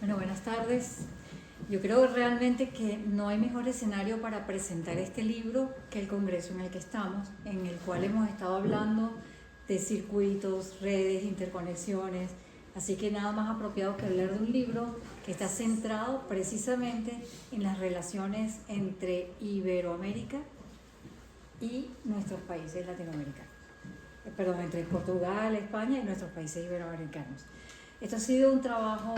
Bueno, buenas tardes. Yo creo realmente que no hay mejor escenario para presentar este libro que el congreso en el que estamos, en el cual hemos estado hablando de circuitos, redes, interconexiones. Así que nada más apropiado que hablar de un libro que está centrado precisamente en las relaciones entre Iberoamérica y nuestros países latinoamericanos. Perdón, entre Portugal, España y nuestros países iberoamericanos. Esto ha sido un trabajo,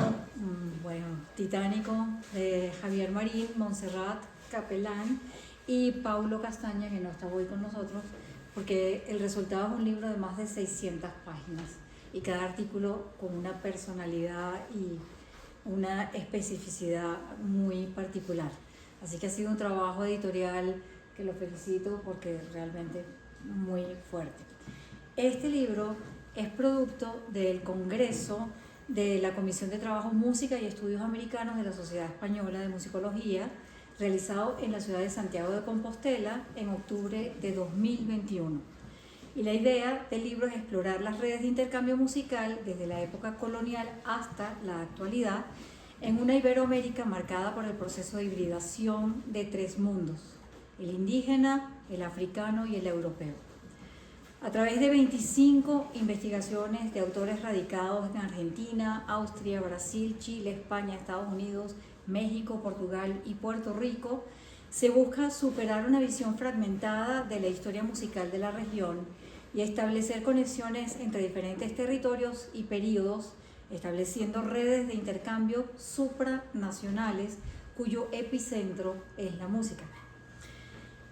titánico de Javier Marín, Montserrat Capelán y Paulo Castaña, que no está hoy con nosotros, porque el resultado es un libro de más de 600 páginas y cada artículo con una personalidad y una especificidad muy particular. Así que ha sido un trabajo editorial que lo felicito porque realmente muy fuerte. Este libro es producto del Congreso de la Comisión de Trabajo, Música y Estudios Americanos de la Sociedad Española de Musicología, realizado en la ciudad de Santiago de Compostela en octubre de 2021. Y la idea del libro es explorar las redes de intercambio musical desde la época colonial hasta la actualidad, en una Iberoamérica marcada por el proceso de hibridación de tres mundos: el indígena, el africano y el europeo. A través de 25 investigaciones de autores radicados en Argentina, Austria, Brasil, Chile, España, Estados Unidos, México, Portugal y Puerto Rico, se busca superar una visión fragmentada de la historia musical de la región y establecer conexiones entre diferentes territorios y períodos, estableciendo redes de intercambio supranacionales cuyo epicentro es la música.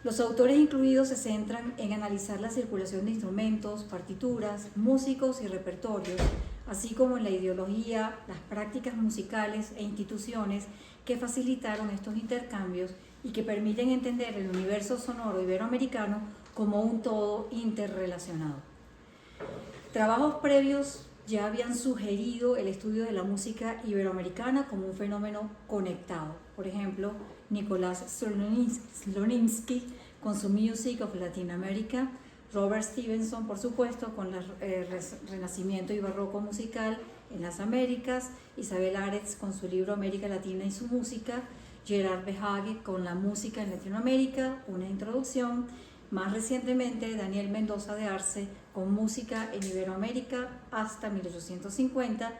Los autores incluidos se centran en analizar la circulación de instrumentos, partituras, músicos y repertorios, así como en la ideología, las prácticas musicales e instituciones que facilitaron estos intercambios y que permiten entender el universo sonoro iberoamericano como un todo interrelacionado. Trabajos previos ya habían sugerido el estudio de la música iberoamericana como un fenómeno conectado. Por ejemplo, Nicolás Slonimsky con su Music of Latin America, Robert Stevenson, por supuesto, con el Renacimiento y Barroco musical en las Américas, Isabel Aretz con su libro América Latina y su música, Gerard Behage con la música en Latinoamérica, una introducción. Más recientemente, Daniel Mendoza de Arce con música en Iberoamérica hasta 1850,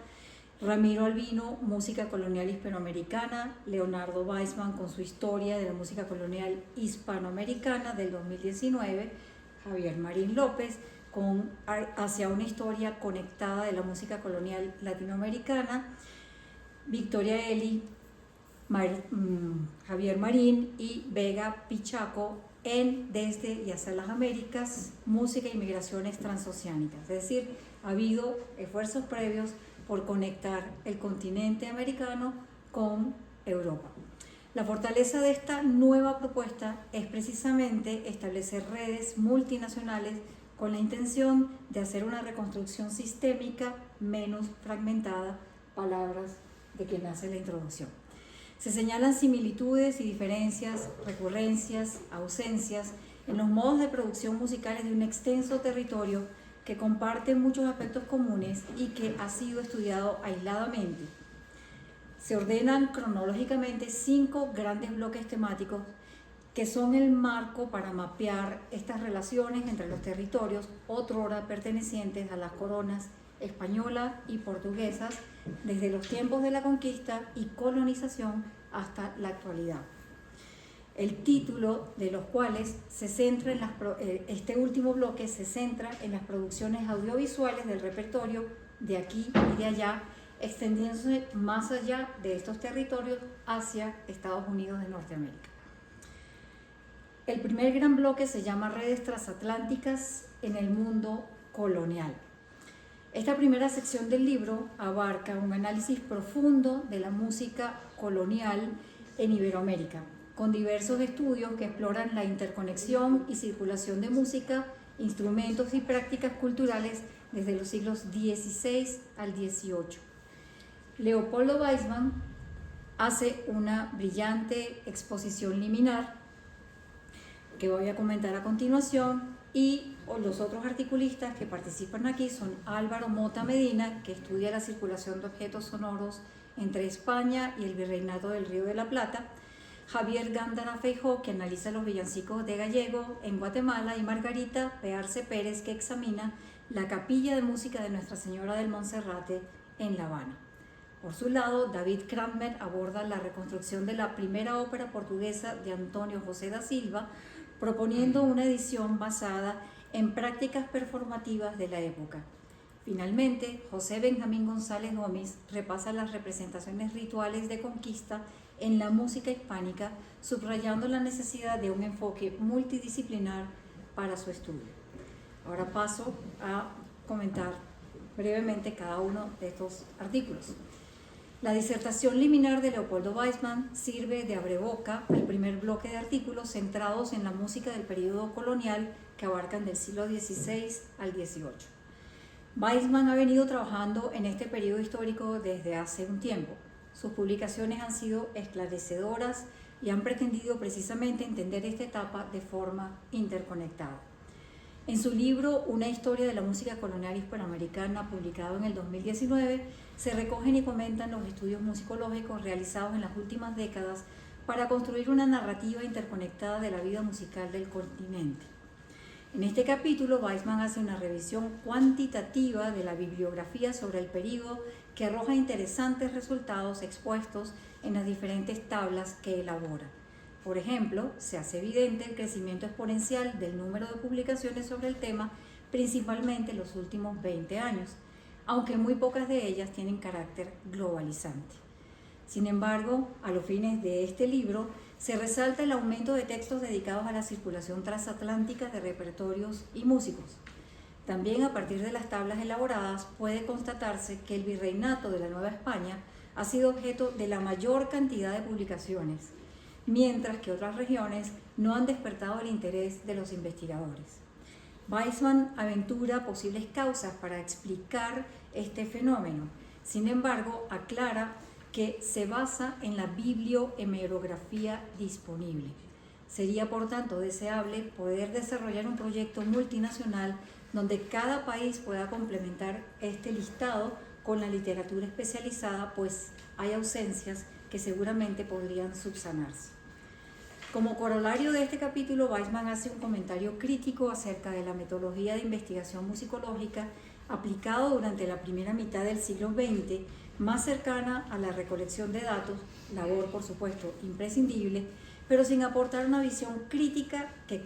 Ramiro Albino, música colonial hispanoamericana, Leonardo Weissman con su historia de la música colonial hispanoamericana del 2019, Javier Marín López con Hacia una historia conectada de la música colonial latinoamericana, Victoria Eli, Javier Marín y Vega Pichaco en Desde y hacia las Américas, música y migraciones transoceánicas. Es decir, ha habido esfuerzos previos por conectar el continente americano con Europa. La fortaleza de esta nueva propuesta es precisamente establecer redes multinacionales con la intención de hacer una reconstrucción sistémica menos fragmentada, palabras de quien nace la introducción. Se señalan similitudes y diferencias, recurrencias, ausencias en los modos de producción musicales de un extenso territorio que comparte muchos aspectos comunes y que ha sido estudiado aisladamente. Se ordenan cronológicamente 5 grandes bloques temáticos que son el marco para mapear estas relaciones entre los territorios otrora pertenecientes a las coronas española y portuguesas desde los tiempos de la conquista y colonización hasta la actualidad. El título de los cuales se centra en este último bloque se centra en las producciones audiovisuales del repertorio de aquí y de allá, extendiéndose más allá de estos territorios hacia Estados Unidos de Norteamérica. El primer gran bloque se llama Redes transatlánticas en el mundo colonial. Esta primera sección del libro abarca un análisis profundo de la música colonial en Iberoamérica, con diversos estudios que exploran la interconexión y circulación de música, instrumentos y prácticas culturales desde los siglos XVI al XVIII. Leopoldo Weissman hace una brillante exposición liminar que voy a comentar a continuación, y los otros articulistas que participan aquí son Álvaro Mota Medina, que estudia la circulación de objetos sonoros entre España y el Virreinato del Río de la Plata, Javier Gándara Feijó, que analiza los villancicos de Gallego en Guatemala, y Margarita Pearce Pérez, que examina la capilla de música de Nuestra Señora del Monserrate en La Habana. Por su lado, David Cranmer aborda la reconstrucción de la primera ópera portuguesa de Antonio José da Silva, proponiendo una edición basada en prácticas performativas de la época. Finalmente, José Benjamín González Gómez repasa las representaciones rituales de conquista en la música hispánica, subrayando la necesidad de un enfoque multidisciplinar para su estudio. Ahora paso a comentar brevemente cada uno de estos artículos. La disertación liminar de Leopoldo Weissman sirve de abreboca al primer bloque de artículos centrados en la música del período colonial que abarcan del siglo XVI al XVIII. Weissman ha venido trabajando en este periodo histórico desde hace un tiempo. Sus publicaciones han sido esclarecedoras y han pretendido precisamente entender esta etapa de forma interconectada. En su libro Una historia de la música colonial hispanoamericana, publicado en el 2019, se recogen y comentan los estudios musicológicos realizados en las últimas décadas para construir una narrativa interconectada de la vida musical del continente. En este capítulo, Weissman hace una revisión cuantitativa de la bibliografía sobre el período que arroja interesantes resultados expuestos en las diferentes tablas que elabora. Por ejemplo, se hace evidente el crecimiento exponencial del número de publicaciones sobre el tema, principalmente en los últimos 20 años, aunque muy pocas de ellas tienen carácter globalizante. Sin embargo, a los fines de este libro, se resalta el aumento de textos dedicados a la circulación transatlántica de repertorios y músicos. También a partir de las tablas elaboradas puede constatarse que el virreinato de la Nueva España ha sido objeto de la mayor cantidad de publicaciones, mientras que otras regiones no han despertado el interés de los investigadores. Weissman aventura posibles causas para explicar este fenómeno. Sin embargo, aclara que se basa en la bibliohemerografía disponible. Sería, por tanto, deseable poder desarrollar un proyecto multinacional donde cada país pueda complementar este listado con la literatura especializada, pues hay ausencias que seguramente podrían subsanarse. Como corolario de este capítulo, Weissman hace un comentario crítico acerca de la metodología de investigación musicológica aplicado durante la primera mitad del siglo XX, más cercana a la recolección de datos, labor por supuesto imprescindible, pero sin aportar una visión crítica que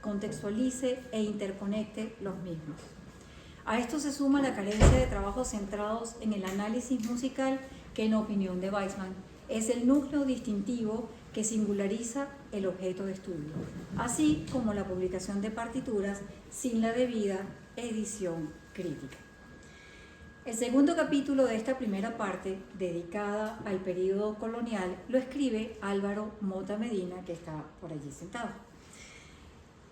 contextualice e interconecte los mismos. A esto se suma la carencia de trabajos centrados en el análisis musical, que en opinión de Weissman es el núcleo distintivo que singulariza el objeto de estudio, así como la publicación de partituras sin la debida edición crítica. El segundo capítulo de esta primera parte, dedicada al período colonial, lo escribe Álvaro Mota Medina, que está por allí sentado.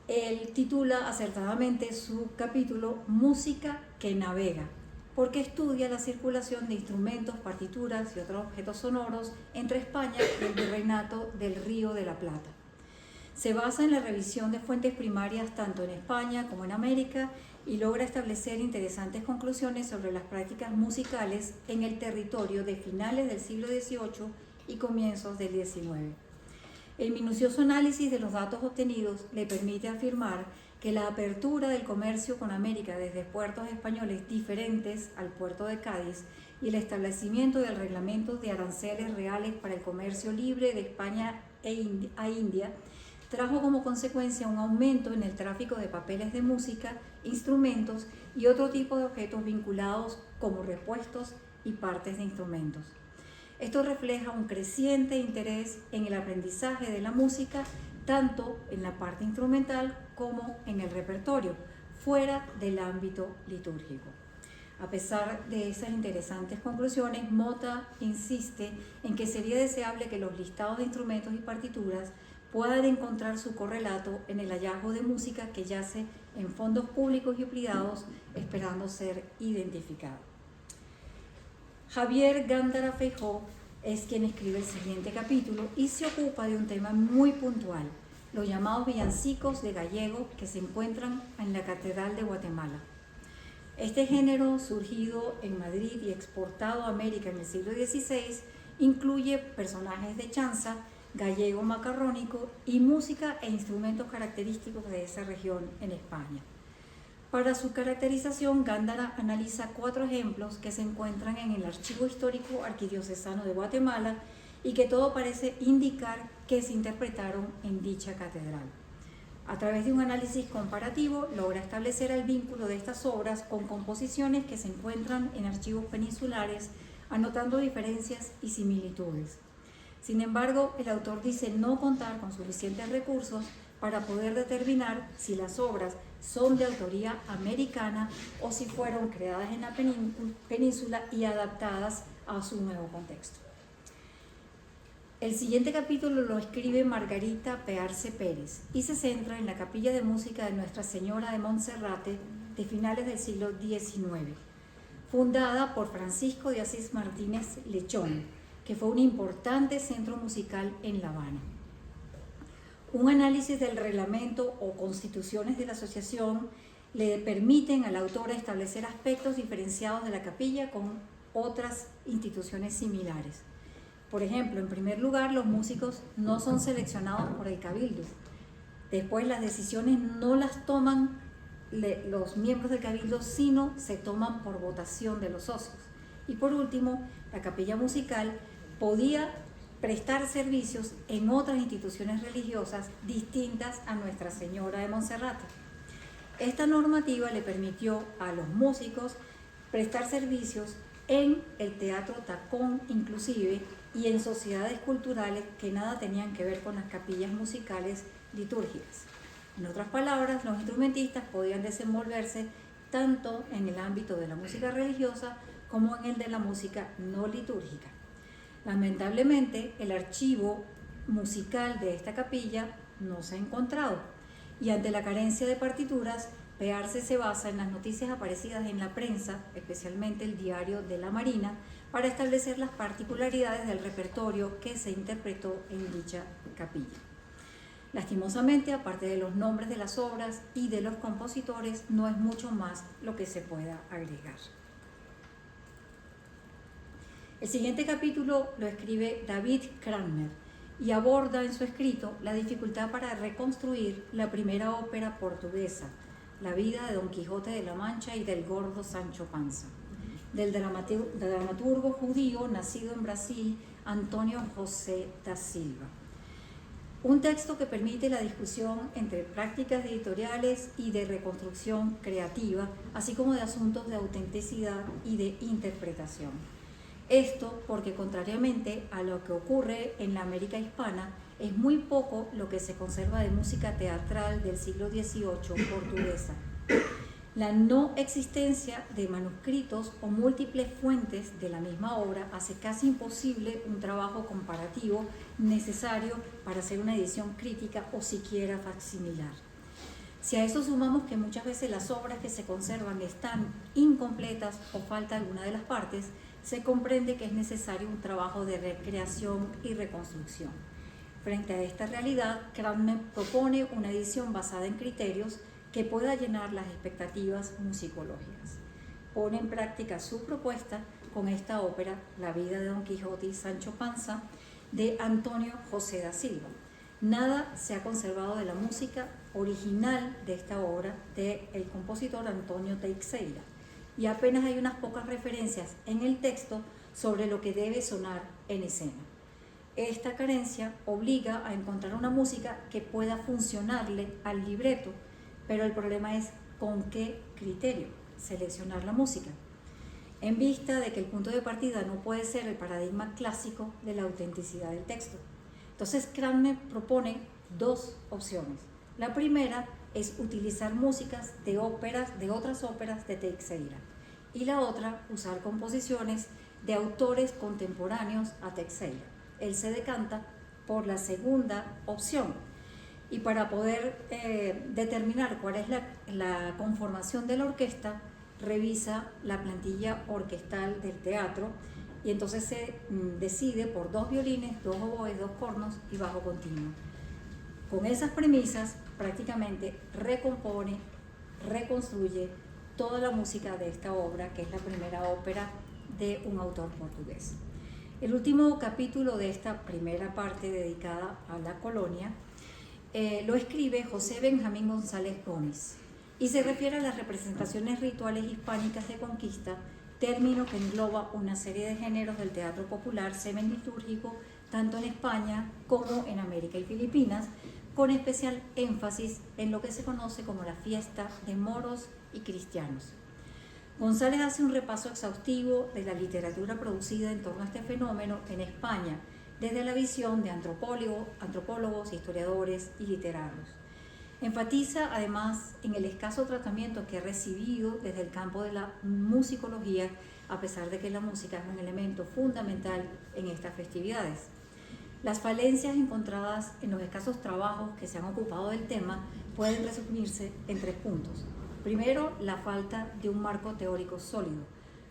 Él titula acertadamente su capítulo Música que navega, porque estudia la circulación de instrumentos, partituras y otros objetos sonoros entre España y el Virreinato del Río de la Plata. Se basa en la revisión de fuentes primarias tanto en España como en América y logra establecer interesantes conclusiones sobre las prácticas musicales en el territorio de finales del siglo XVIII y comienzos del XIX. El minucioso análisis de los datos obtenidos le permite afirmar que la apertura del comercio con América desde puertos españoles diferentes al puerto de Cádiz y el establecimiento del reglamento de aranceles reales para el comercio libre de España a India trajo como consecuencia un aumento en el tráfico de papeles de música, instrumentos y otro tipo de objetos vinculados como repuestos y partes de instrumentos. Esto refleja un creciente interés en el aprendizaje de la música, tanto en la parte instrumental como en el repertorio, fuera del ámbito litúrgico. A pesar de esas interesantes conclusiones, Mota insiste en que sería deseable que los listados de instrumentos y partituras puedan encontrar su correlato en el hallazgo de música que yace en fondos públicos y privados esperando ser identificado. Javier Gándara Feijó es quien escribe el siguiente capítulo y se ocupa de un tema muy puntual, los llamados villancicos de Gallego que se encuentran en la Catedral de Guatemala. Este género, surgido en Madrid y exportado a América en el siglo XVI, incluye personajes de chanza, gallego macarrónico y música e instrumentos característicos de esa región en España. Para su caracterización, Gándara analiza 4 ejemplos que se encuentran en el Archivo Histórico Arquidiocesano de Guatemala y que todo parece indicar que se interpretaron en dicha catedral. A través de un análisis comparativo, logra establecer el vínculo de estas obras con composiciones que se encuentran en archivos peninsulares, anotando diferencias y similitudes. Sin embargo, el autor dice no contar con suficientes recursos para poder determinar si las obras son de autoría americana o si fueron creadas en la península y adaptadas a su nuevo contexto. El siguiente capítulo lo escribe Margarita Pearce Pérez y se centra en la capilla de música de Nuestra Señora de Monserrate de finales del siglo XIX, fundada por Francisco de Asís Martínez Lechón, que fue un importante centro musical en La Habana. Un análisis del reglamento o constituciones de la asociación le permiten al autor establecer aspectos diferenciados de la capilla con otras instituciones similares. Por ejemplo, en primer lugar, los músicos no son seleccionados por el cabildo. Después, las decisiones no las toman los miembros del cabildo, sino se toman por votación de los socios. Y por último, la capilla musical podía prestar servicios en otras instituciones religiosas distintas a Nuestra Señora de Monserrate. Esta normativa le permitió a los músicos prestar servicios en el Teatro Tacón inclusive y en sociedades culturales que nada tenían que ver con las capillas musicales litúrgicas. En otras palabras, los instrumentistas podían desenvolverse tanto en el ámbito de la música religiosa como en el de la música no litúrgica. Lamentablemente, el archivo musical de esta capilla no se ha encontrado y ante la carencia de partituras, Pearce se basa en las noticias aparecidas en la prensa, especialmente el Diario de la Marina, para establecer las particularidades del repertorio que se interpretó en dicha capilla. Lastimosamente, aparte de los nombres de las obras y de los compositores, no es mucho más lo que se pueda agregar. El siguiente capítulo lo escribe David Cranmer y aborda en su escrito la dificultad para reconstruir la primera ópera portuguesa, la vida de Don Quijote de la Mancha y del gordo Sancho Panza, del dramaturgo judío nacido en Brasil, Antonio José da Silva. Un texto que permite la discusión entre prácticas editoriales y de reconstrucción creativa, así como de asuntos de autenticidad y de interpretación. Esto porque, contrariamente a lo que ocurre en la América hispana, es muy poco lo que se conserva de música teatral del siglo XVIII portuguesa. La no existencia de manuscritos o múltiples fuentes de la misma obra hace casi imposible un trabajo comparativo necesario para hacer una edición crítica o siquiera facsimilar. Si a eso sumamos que muchas veces las obras que se conservan están incompletas o falta alguna de las partes, se comprende que es necesario un trabajo de recreación y reconstrucción. Frente a esta realidad, Cranmer propone una edición basada en criterios que pueda llenar las expectativas musicológicas. Pone en práctica su propuesta con esta ópera, La vida de Don Quijote y Sancho Panza, de Antonio José da Silva. Nada se ha conservado de la música original de esta obra del compositor Antonio Teixeira, y apenas hay unas pocas referencias en el texto sobre lo que debe sonar en escena. Esta carencia obliga a encontrar una música que pueda funcionarle al libreto, pero el problema es con qué criterio seleccionar la música, en vista de que el punto de partida no puede ser el paradigma clásico de la autenticidad del texto. Entonces Cranmer propone 2 opciones. La primera es utilizar músicas de otras óperas de Teixeira, y la otra, usar composiciones de autores contemporáneos a Teixeira. Él se decanta por la segunda opción, y para poder determinar cuál es la conformación de la orquesta, revisa la plantilla orquestal del teatro, y entonces se decide por 2 violines, 2 oboes, 2 cornos y bajo continuo. Con esas premisas, prácticamente recompone, reconstruye toda la música de esta obra, que es la primera ópera de un autor portugués. El último capítulo de esta primera parte dedicada a la colonia lo escribe José Benjamín González Gómez y se refiere a las representaciones rituales hispánicas de conquista, término que engloba una serie de géneros del teatro popular semilitúrgico tanto en España como en América y Filipinas, con especial énfasis en lo que se conoce como la fiesta de moros y cristianos. González hace un repaso exhaustivo de la literatura producida en torno a este fenómeno en España, desde la visión de antropólogos, historiadores y literatos. Enfatiza además en el escaso tratamiento que ha recibido desde el campo de la musicología, a pesar de que la música es un elemento fundamental en estas festividades. Las falencias encontradas en los escasos trabajos que se han ocupado del tema pueden resumirse en 3 puntos. Primero, la falta de un marco teórico sólido,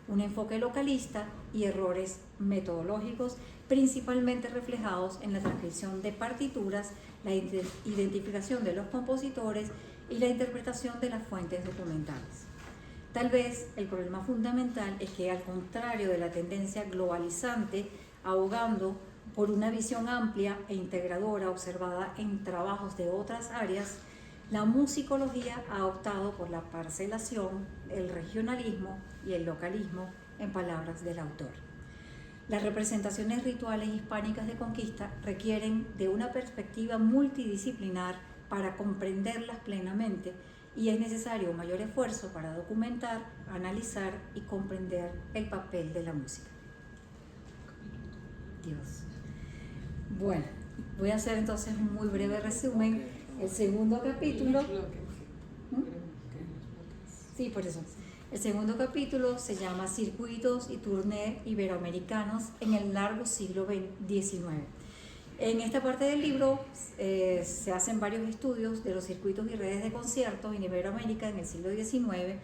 un enfoque localista y errores metodológicos, principalmente reflejados en la transcripción de partituras, la identificación de los compositores y la interpretación de las fuentes documentales. Tal vez el problema fundamental es que, al contrario de la tendencia globalizante, abogando por una visión amplia e integradora observada en trabajos de otras áreas, la musicología ha optado por la parcelación, el regionalismo y el localismo, en palabras del autor. Las representaciones rituales hispánicas de conquista requieren de una perspectiva multidisciplinar para comprenderlas plenamente, y es necesario un mayor esfuerzo para documentar, analizar y comprender el papel de la música. Dios. Bueno, voy a hacer entonces un muy breve resumen. El segundo capítulo... Sí, por eso. El segundo capítulo se llama Circuitos y Tournés Iberoamericanos en el largo siglo XIX. En esta parte del libro se hacen varios estudios de los circuitos y redes de conciertos en Iberoamérica en el siglo XIX.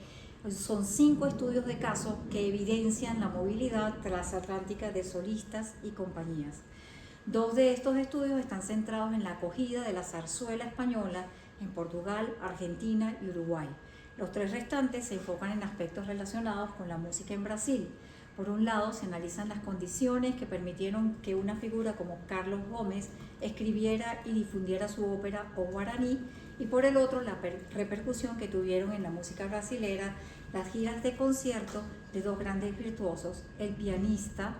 Son 5 estudios de caso que evidencian la movilidad transatlántica de solistas y compañías. 2 de estos estudios están centrados en la acogida de la zarzuela española en Portugal, Argentina y Uruguay. Los 3 restantes se enfocan en aspectos relacionados con la música en Brasil. Por un lado, se analizan las condiciones que permitieron que una figura como Carlos Gómez escribiera y difundiera su ópera O Guaraní, y por el otro, la repercusión que tuvieron en la música brasilera las giras de concierto de 2 grandes virtuosos, el pianista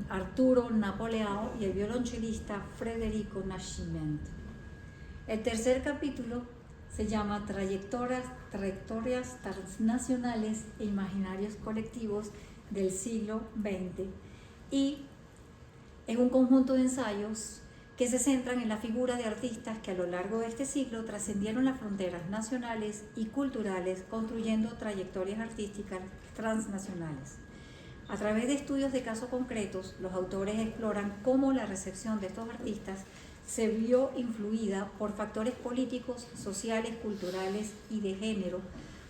Arturo Napoleão y el violonchelista Frederico Nascimento. El tercer capítulo se llama Trayectorias transnacionales e imaginarios colectivos del siglo XX, y es un conjunto de ensayos que se centran en la figura de artistas que a lo largo de este siglo trascendieron las fronteras nacionales y culturales, construyendo trayectorias artísticas transnacionales. A través de estudios de casos concretos, los autores exploran cómo la recepción de estos artistas se vio influida por factores políticos, sociales, culturales y de género,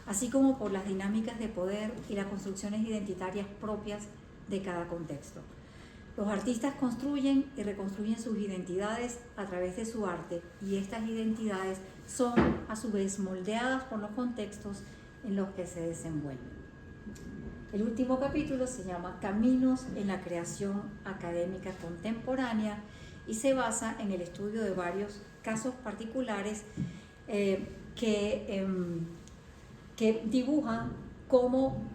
así como por las dinámicas de poder y las construcciones identitarias propias de cada contexto. Los artistas construyen y reconstruyen sus identidades a través de su arte, y estas identidades son a su vez moldeadas por los contextos en los que se desenvuelven. El último capítulo se llama Caminos en la creación académica contemporánea y se basa en el estudio de varios casos particulares que dibujan cómo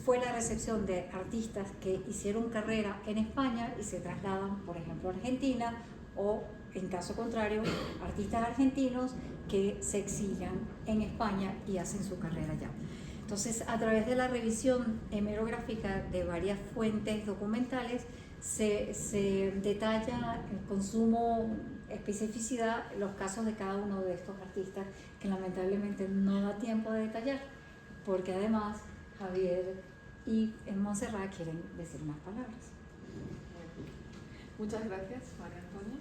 fue la recepción de artistas que hicieron carrera en España y se trasladan, por ejemplo, a Argentina, o en caso contrario, artistas argentinos que se exilian en España y hacen su carrera allá. Entonces, a través de la revisión hemerográfica de varias fuentes documentales, se detalla con sumo especificidad los casos de cada uno de estos artistas, que lamentablemente no da tiempo de detallar, porque además Javier y Montserrat quieren decir más palabras. Muchas gracias, María Antonia.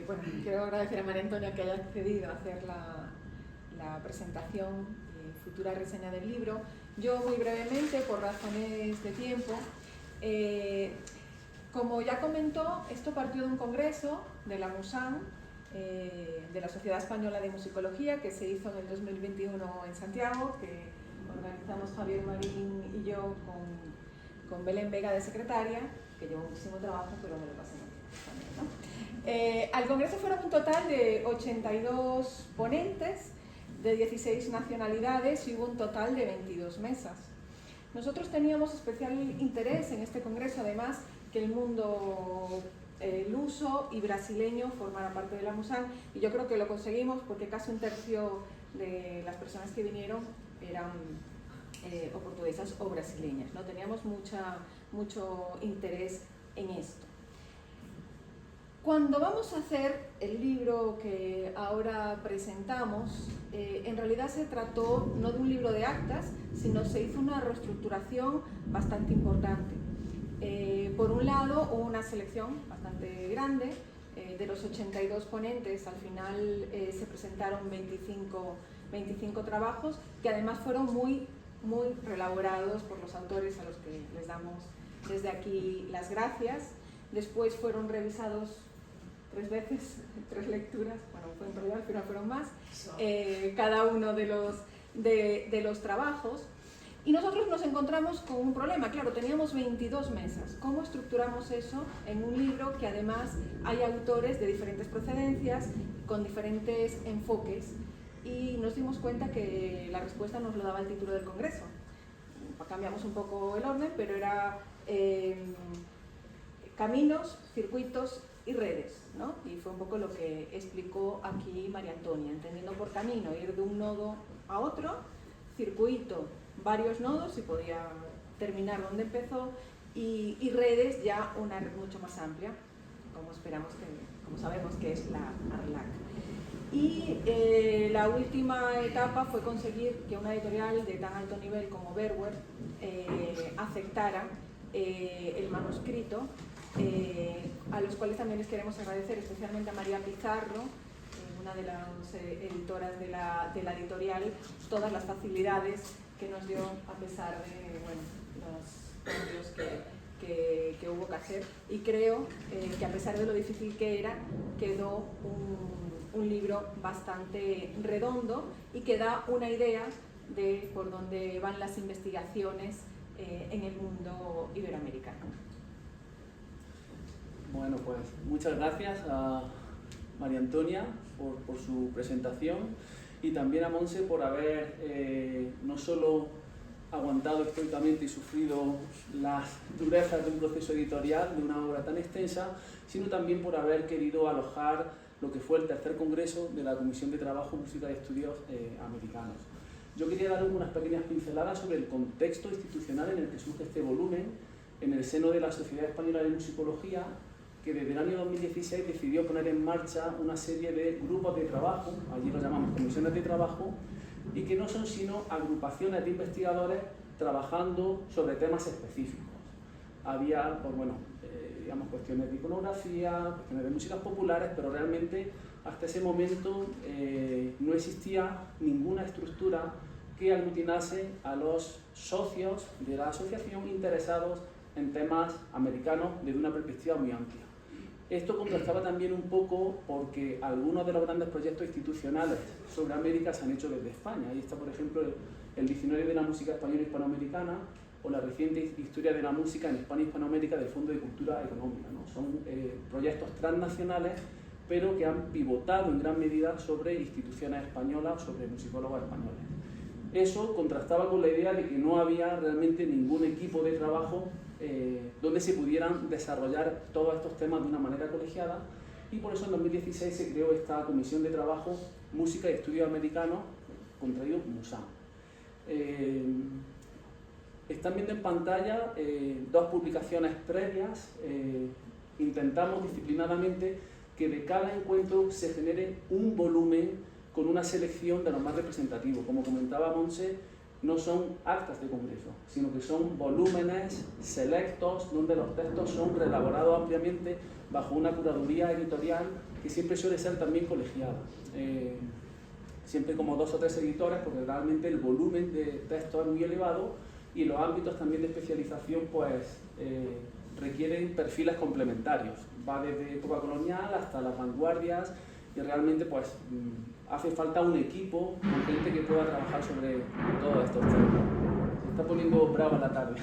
Bueno, quiero agradecer a María Antonia que haya accedido a hacer la presentación y futura reseña del libro. Yo, muy brevemente, por razones de tiempo, como ya comentó, esto partió de un congreso de la MUSAM de la Sociedad Española de Musicología, que se hizo en el 2021 en Santiago, que organizamos Javier Marín y yo con Belén Vega de secretaria, que llevó muchísimo trabajo, pero me lo pasé muy bien también, ¿no? Al congreso fueron un total de 82 ponentes de 16 nacionalidades y hubo un total de 22 mesas. Nosotros teníamos especial interés en este congreso, además, que el mundo luso y brasileño formara parte de la Musam, y yo creo que lo conseguimos porque casi un tercio de las personas que vinieron eran o portuguesas o brasileñas, ¿no? Teníamos mucho interés en esto. Cuando vamos a hacer el libro que ahora presentamos, en realidad se trató no de un libro de actas, sino se hizo una reestructuración bastante importante. Por un lado, hubo una selección bastante grande, de los 82 ponentes, al final se presentaron 25 trabajos, que además fueron muy reelaborados por los autores, a los que les damos desde aquí las gracias. Después fueron revisados 3 veces, 3 lecturas, bueno, fue en realidad, pero fueron más, cada uno de los trabajos. Y nosotros nos encontramos con un problema, claro, teníamos 22 mesas. ¿Cómo estructuramos eso en un libro que además hay autores de diferentes procedencias, con diferentes enfoques? Y nos dimos cuenta que la respuesta nos lo daba el título del congreso. Cambiamos un poco el orden, pero era caminos, circuitos y redes, ¿no? Y fue un poco lo que explicó aquí María Antonia, entendiendo por camino ir de un nodo a otro, circuito, varios nodos y podía terminar donde empezó, y redes ya una red mucho más amplia, como sabemos que es la ARLAC. Y la última etapa fue conseguir que una editorial de tan alto nivel como Berwer aceptara el manuscrito, a los cuales también les queremos agradecer, especialmente a María Pizarro, una de las editoras de la editorial, todas las facilidades que nos dio a pesar de los cambios que hubo que hacer, y creo que a pesar de lo difícil que era, quedó un libro bastante redondo y que da una idea de por dónde van las investigaciones en el mundo iberoamericano. Bueno, pues muchas gracias a María Antonia por su presentación, y también a Monse por haber no solo aguantado estoicamente y sufrido las durezas de un proceso editorial de una obra tan extensa, sino también por haber querido alojar lo que fue el tercer congreso de la Comisión de Trabajo, Música y Estudios Americanos. Yo quería dar unas pequeñas pinceladas sobre el contexto institucional en el que surge este volumen en el seno de la Sociedad Española de Musicología, que desde el año 2016 decidió poner en marcha una serie de grupos de trabajo, allí los llamamos comisiones de trabajo, y que no son sino agrupaciones de investigadores trabajando sobre temas específicos. Había, pues bueno, digamos, cuestiones de iconografía, cuestiones de músicas populares, pero realmente hasta ese momento no existía ninguna estructura que aglutinase a los socios de la asociación interesados en temas americanos desde una perspectiva muy amplia. Esto contrastaba también un poco porque algunos de los grandes proyectos institucionales sobre América se han hecho desde España. Ahí está, por ejemplo, el Diccionario de la Música Española y Hispanoamericana, o la reciente Historia de la Música en España y Hispanoamérica del Fondo de Cultura Económica, ¿no? Son proyectos transnacionales, pero que han pivotado en gran medida sobre instituciones españolas, sobre musicólogos españoles. Eso contrastaba con la idea de que no había realmente ningún equipo de trabajo donde se pudieran desarrollar todos estos temas de una manera colegiada, y por eso en 2016 se creó esta Comisión de Trabajo, Música y Estudios Americanos, contraído MUSAM. Están viendo en pantalla 2 publicaciones previas. Intentamos disciplinadamente que de cada encuentro se genere un volumen con una selección de los más representativos. Como comentaba Monse, no son actas de congreso, sino que son volúmenes selectos donde los textos son reelaborados ampliamente bajo una curaduría editorial que siempre suele ser también colegiada. Siempre como 2 o 3 editores, porque realmente el volumen de texto es muy elevado y los ámbitos también de especialización pues requieren perfiles complementarios. Va desde época colonial hasta las vanguardias, y realmente pues hace falta un equipo con gente que pueda trabajar sobre todos estos temas. Se está poniendo brava la tarde.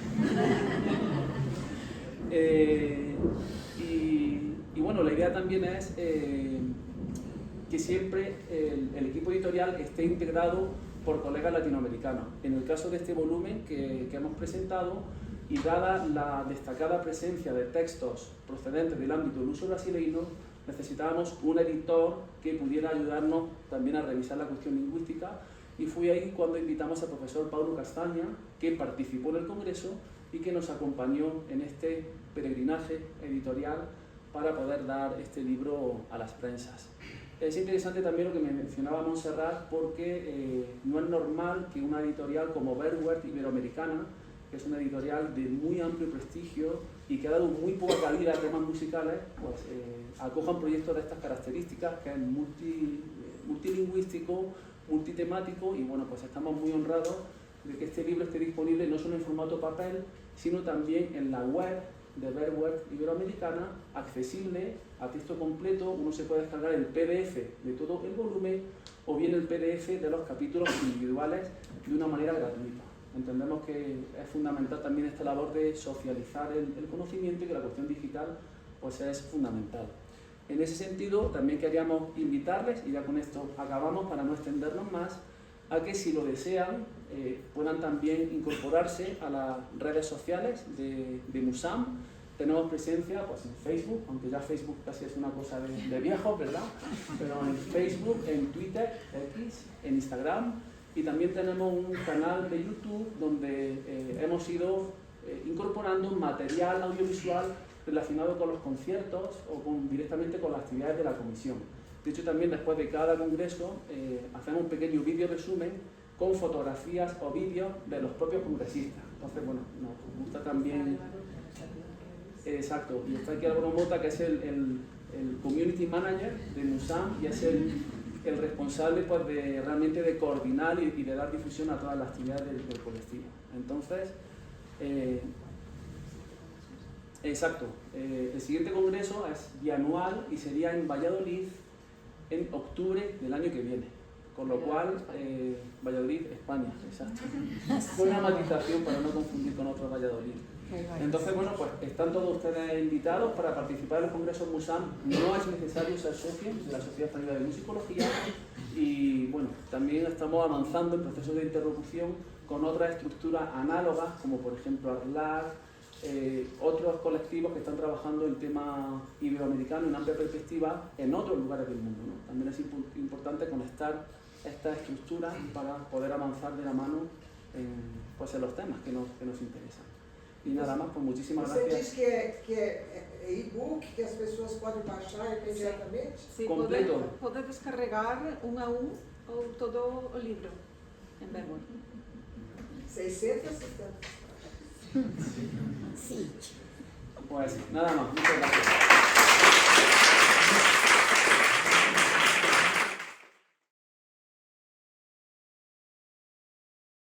Y bueno, la idea también es que siempre el equipo editorial esté integrado por colegas latinoamericanos. En el caso de este volumen que hemos presentado, y dada la destacada presencia de textos procedentes del ámbito del uso brasileño, necesitábamos un editor que pudiera ayudarnos también a revisar la cuestión lingüística, y fue ahí cuando invitamos al profesor Paulo Castaña, que participó en el congreso y que nos acompañó en este peregrinaje editorial para poder dar este libro a las prensas. Es interesante también lo que me mencionaba Montserrat, porque no es normal que una editorial como Verwerth Iberoamericana, que es una editorial de muy amplio prestigio y que ha dado muy poca cabida a temas musicales, pues acojan proyectos de estas características, que es multilingüístico, multitemático, y bueno, pues estamos muy honrados de que este libro esté disponible no solo en formato papel, sino también en la web de Verwerth Iberoamericana, accesible a texto completo. Uno se puede descargar el PDF de todo el volumen o bien el PDF de los capítulos individuales de una manera gratuita. Entendemos que es fundamental también esta labor de socializar el conocimiento, y que la cuestión digital pues es fundamental. En ese sentido, también queríamos invitarles, y ya con esto acabamos para no extendernos más, a que si lo desean puedan también incorporarse a las redes sociales de Musam. Tenemos presencia pues, en Facebook, aunque ya Facebook casi es una cosa de viejos, ¿verdad? Pero en Facebook, en Twitter, X, en Instagram, y también tenemos un canal de YouTube donde hemos ido incorporando material audiovisual relacionado con los conciertos o directamente con las actividades de la comisión. De hecho, también después de cada congreso hacemos un pequeño vídeo resumen con fotografías o vídeos de los propios congresistas. Entonces, bueno, nos gusta también... Exacto, y está aquí Álvaro Mota, que es el Community Manager de Musam, y es el responsable pues, realmente de coordinar y de dar difusión a todas las actividades del colectivo. Entonces, exacto, el siguiente congreso es bianual y sería en Valladolid en octubre del año que viene, con lo cual Valladolid, España, exacto. Buena matización para no confundir con otro Valladolid. Entonces, bueno, pues están todos ustedes invitados para participar en el Congreso Musam. No es necesario ser socio de la Sociedad Española de Musicología, y bueno, también estamos avanzando en procesos de interlocución con otras estructuras análogas, como por ejemplo ARLAC, otros colectivos que están trabajando el tema iberoamericano en amplia perspectiva en otros lugares del mundo, ¿no? También es importante conectar estas estructuras para poder avanzar de la mano pues en los temas que nos interesan. E nada mais, por muitíssimas graças. Você diz que é e-book, que as pessoas podem baixar imediatamente? Sí, completo. Poder descarregar un a un ou todo o libro en Verwerth. 670. Sí. Pues nada más, muchas gracias.